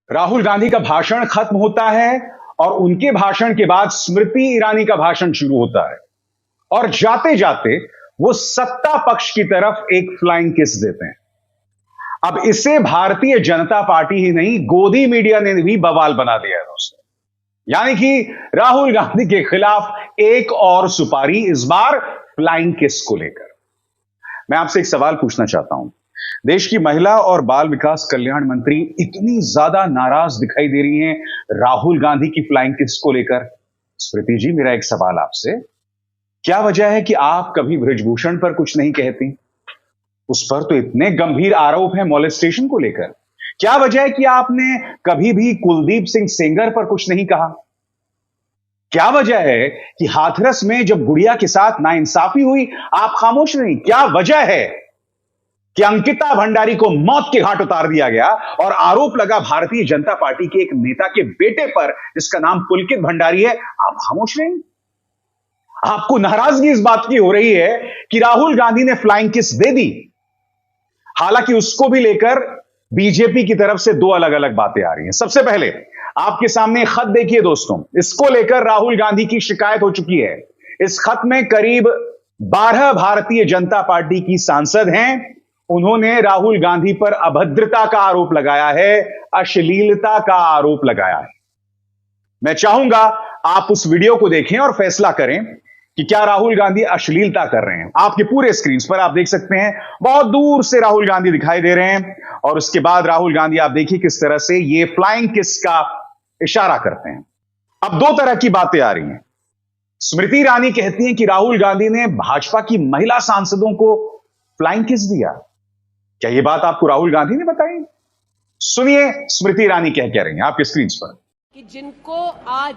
राहुल गांधी का भाषण खत्म होता है और उनके भाषण के बाद स्मृति ईरानी का भाषण शुरू होता है और जाते जाते वो सत्ता पक्ष की तरफ एक फ्लाइंग किस देते हैं। अब इसे भारतीय जनता पार्टी ही नहीं, गोदी मीडिया ने भी बवाल बना दिया है दोस्तों। यानी कि राहुल गांधी के खिलाफ एक और सुपारी, इस बार फ्लाइंग किस को लेकर। मैं आपसे एक सवाल पूछना चाहता हूं। देश की महिला और बाल विकास कल्याण मंत्री इतनी ज्यादा नाराज दिखाई दे रही हैं राहुल गांधी की फ्लाइंग किस को लेकर। स्मृति जी, मेरा एक सवाल आपसे, क्या वजह है कि आप कभी बृजभूषण पर कुछ नहीं कहती? उस पर तो इतने गंभीर आरोप हैं मोलेस्टेशन को लेकर। क्या वजह है कि आपने कभी भी कुलदीप सिंह सेंगर पर कुछ नहीं कहा? क्या वजह है कि हाथरस में जब गुड़िया के साथ नाइंसाफी हुई आप खामोश रही? क्या वजह है कि अंकिता भंडारी को मौत के घाट उतार दिया गया और आरोप लगा भारतीय जनता पार्टी के एक नेता के बेटे पर जिसका नाम पुलकित भंडारी है, आप खामोश रहे? आपको नाराजगी इस बात की हो रही है कि राहुल गांधी ने फ्लाइंग किस दे दी। हालांकि उसको भी लेकर बीजेपी की तरफ से दो अलग अलग बातें आ रही हैं। सबसे पहले आपके सामने खत देखिए दोस्तों, इसको लेकर राहुल गांधी की शिकायत हो चुकी है। इस खत में करीब 12 भारतीय जनता पार्टी की सांसद हैं, उन्होंने राहुल गांधी पर अभद्रता का आरोप लगाया है, अश्लीलता का आरोप लगाया है। मैं चाहूंगा आप उस वीडियो को देखें और फैसला करें कि क्या राहुल गांधी अश्लीलता कर रहे हैं। आपके पूरे स्क्रीन पर आप देख सकते हैं, बहुत दूर से राहुल गांधी दिखाई दे रहे हैं और उसके बाद राहुल गांधी आप देखिए किस तरह से ये फ्लाइंग किस का इशारा करते हैं। अब दो तरह की बातें आ रही हैं। स्मृति ईरानी कहती हैं कि राहुल गांधी ने भाजपा की महिला सांसदों को फ्लाइंग किस दिया। क्या यह बात आपको राहुल गांधी ने बताई? सुनिए स्मृति ईरानी क्या रही हैं आपके स्क्रीन पर। कि जिनको आज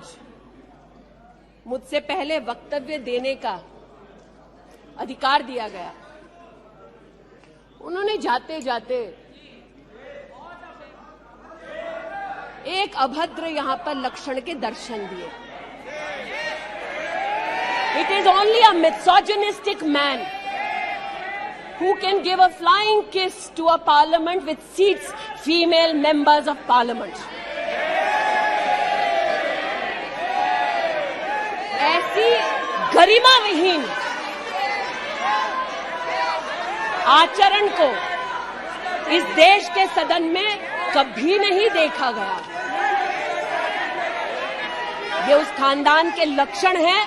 मुझसे पहले वक्तव्य देने का अधिकार दिया गया, उन्होंने जाते जाते एक अभद्र यहां पर लक्षण के दर्शन दिए। It is only a misogynistic man who can give a flying kiss to a parliament which seats female members of parliament. ऐसी गरिमा विहीन आचरण को इस देश के सदन में कभी नहीं देखा गया। ये उस खानदान के लक्षण हैं,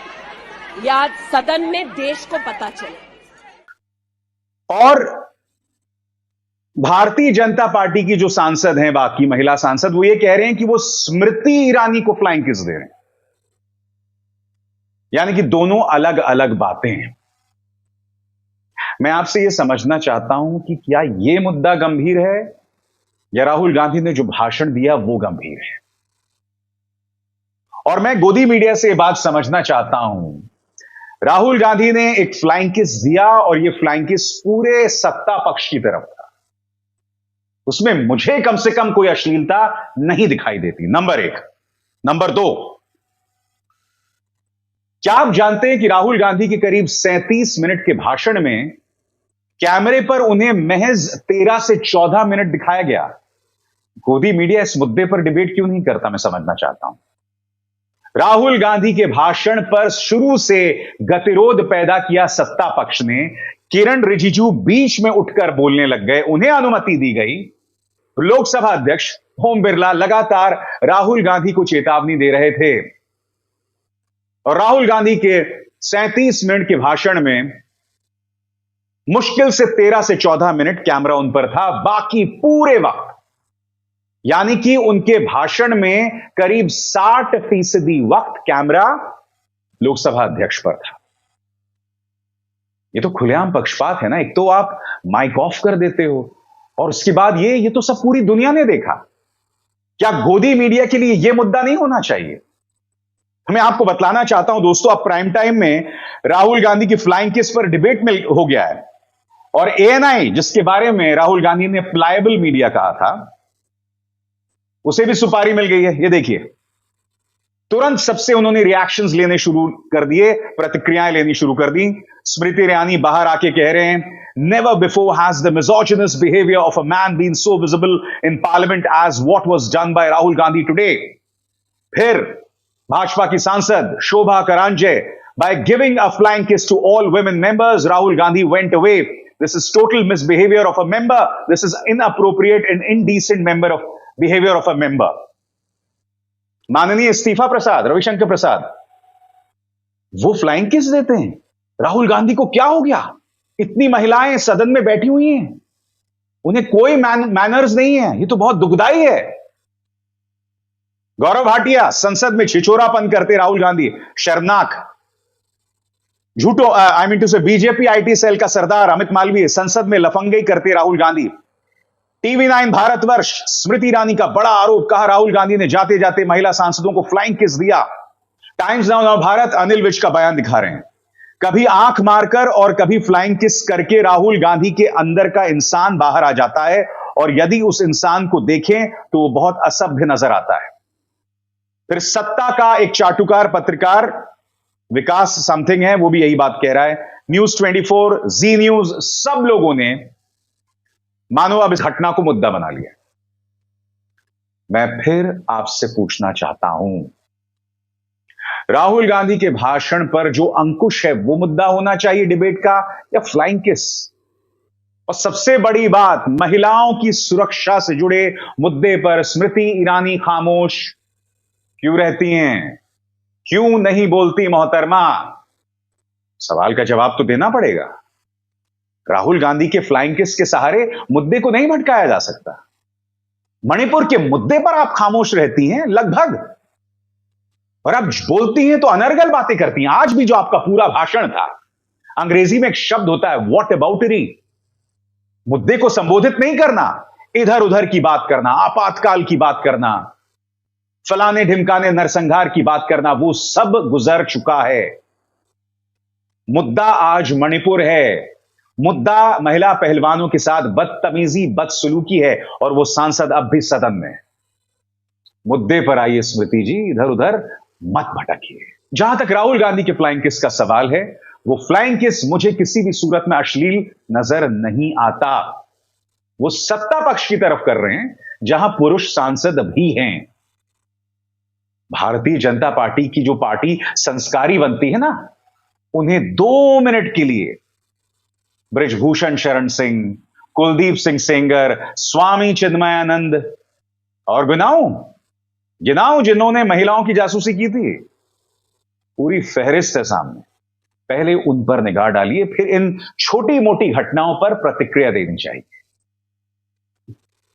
या सदन में देश को पता चले। और भारतीय जनता पार्टी की जो सांसद हैं, बाकी महिला सांसद, वो ये कह रहे हैं कि वो स्मृति ईरानी को फ्लाइंग किस दे रहे हैं। यानी कि दोनों अलग अलग बातें हैं। मैं आपसे यह समझना चाहता हूं कि क्या यह मुद्दा गंभीर है या राहुल गांधी ने जो भाषण दिया वो गंभीर है। और मैं गोदी मीडिया से यह बात समझना चाहता हूं। राहुल गांधी ने एक फ्लाइंग किस दिया और यह फ्लाइंग किस पूरे सत्ता पक्ष की तरफ था। उसमें मुझे कम से कम कोई अश्लीलता नहीं दिखाई देती, नंबर एक। नंबर दो, क्या आप जानते हैं कि राहुल गांधी के करीब 37 मिनट के भाषण में कैमरे पर उन्हें महज 13 से 14 मिनट दिखाया गया। गोदी मीडिया इस मुद्दे पर डिबेट क्यों नहीं करता, मैं समझना चाहता हूं। राहुल गांधी के भाषण पर शुरू से गतिरोध पैदा किया सत्ता पक्ष ने। किरण रिजिजू बीच में उठकर बोलने लग गए, उन्हें अनुमति दी गई। लोकसभा अध्यक्ष ओम बिरला लगातार राहुल गांधी को चेतावनी दे रहे थे और राहुल गांधी के 37 मिनट के भाषण में मुश्किल से 13 से 14 मिनट कैमरा उन पर था। बाकी पूरे वक्त, यानी कि उनके भाषण में करीब 60% वक्त कैमरा लोकसभा अध्यक्ष पर था। यह तो खुलेआम पक्षपात है ना। एक तो आप माइक ऑफ कर देते हो और उसके बाद ये तो सब पूरी दुनिया ने देखा। क्या गोदी मीडिया के लिए यह मुद्दा नहीं होना चाहिए? मैं आपको बतलाना चाहता हूं दोस्तों, अब प्राइम टाइम में राहुल गांधी की फ्लाइंग किस पर डिबेट में हो गया है और एएनआई, जिसके बारे में राहुल गांधी ने प्लायबल मीडिया कहा था, उसे भी सुपारी मिल गई है। ये देखिए, तुरंत सबसे उन्होंने रिएक्शंस लेने शुरू कर दिए, प्रतिक्रियाएं लेनी शुरू कर दी। स्मृति ईरानी बाहर आके कह रहे हैं, never before has the misogynous behaviour of a man been so visible in parliament as what was done by Rahul Gandhi today. फिर भाजपा की सांसद शोभा करांजे, by giving a flying kiss to all women members, Rahul Gandhi went away. This is total misbehavior of a member. This is inappropriate and indecent behavior of a member. माननीय इस्तीफा प्रसाद, रविशंकर प्रसाद, वो flying kiss देते हैं? राहुल गांधी को क्या हो गया? इतनी महिलाएं सदन में बैठी हुई हैं, उन्हें कोई मैनर्स नहीं है। ये तो बहुत दुखदाई है। गौरव भाटिया, संसद में छिछोरापन करते राहुल गांधी, शर्मनाक। झूठो आई मीन टू से बीजेपी आईटी सेल का सरदार अमित मालवीय, संसद में लफंगई करते राहुल गांधी। टीवी 9 भारतवर्ष, स्मृति ईरानी का बड़ा आरोप, कहा राहुल गांधी ने जाते जाते महिला सांसदों को फ्लाइंग किस दिया। टाइम्स नाउ भारत अनिल विज का बयान दिखा रहे हैं, कभी आंख मारकर और कभी फ्लाइंग किस करके राहुल गांधी के अंदर का इंसान बाहर आ जाता है, और यदि उस इंसान को देखें तो वो बहुत असभ्य नजर आता है। फिर सत्ता का एक चाटुकार पत्रकार विकास समथिंग है, वो भी यही बात कह रहा है। न्यूज 24, जी न्यूज, सब लोगों ने मानो अब इस घटना को मुद्दा बना लिया। मैं फिर आपसे पूछना चाहता हूं, राहुल गांधी के भाषण पर जो अंकुश है वो मुद्दा होना चाहिए डिबेट का, या फ्लाइंग किस? और सबसे बड़ी बात, महिलाओं की सुरक्षा से जुड़े मुद्दे पर स्मृति ईरानी खामोश क्यों रहती हैं? क्यों नहीं बोलती मोहतरमा? सवाल का जवाब तो देना पड़ेगा। राहुल गांधी के फ्लाइंग किस के सहारे मुद्दे को नहीं भटकाया जा सकता। मणिपुर के मुद्दे पर आप खामोश रहती हैं लगभग, और आप बोलती हैं तो अनर्गल बातें करती हैं। आज भी जो आपका पूरा भाषण था, अंग्रेजी में एक शब्द होता है व्हाट अबाउटरी। मुद्दे को संबोधित नहीं करना, इधर उधर की बात करना, आपातकाल की बात करना, फलाने ढिमकाने नरसंहार की बात करना, वो सब गुजर चुका है। मुद्दा आज मणिपुर है। मुद्दा महिला पहलवानों के साथ बदतमीजी, बदसलूकी है, और वो सांसद अब भी सदन में। मुद्दे पर आइए स्मृति जी, इधर उधर मत भटकिए। जहां तक राहुल गांधी के फ्लाइंग किस का सवाल है, वो फ्लाइंग किस मुझे किसी भी सूरत में अश्लील नजर नहीं आता। वो सत्ता पक्ष की तरफ कर रहे हैं जहां पुरुष सांसद भी हैं। भारतीय जनता पार्टी की जो पार्टी संस्कारी बनती है ना, उन्हें 2 मिनट के लिए बृजभूषण शरण सिंह, कुलदीप सिंह सेंगर, स्वामी चिन्मयानंद और गिनाऊं जिन्होंने महिलाओं की जासूसी की थी, पूरी फहरिस्त है सामने। पहले उन पर निगाह डालिए, फिर इन छोटी मोटी घटनाओं पर प्रतिक्रिया देनी चाहिए।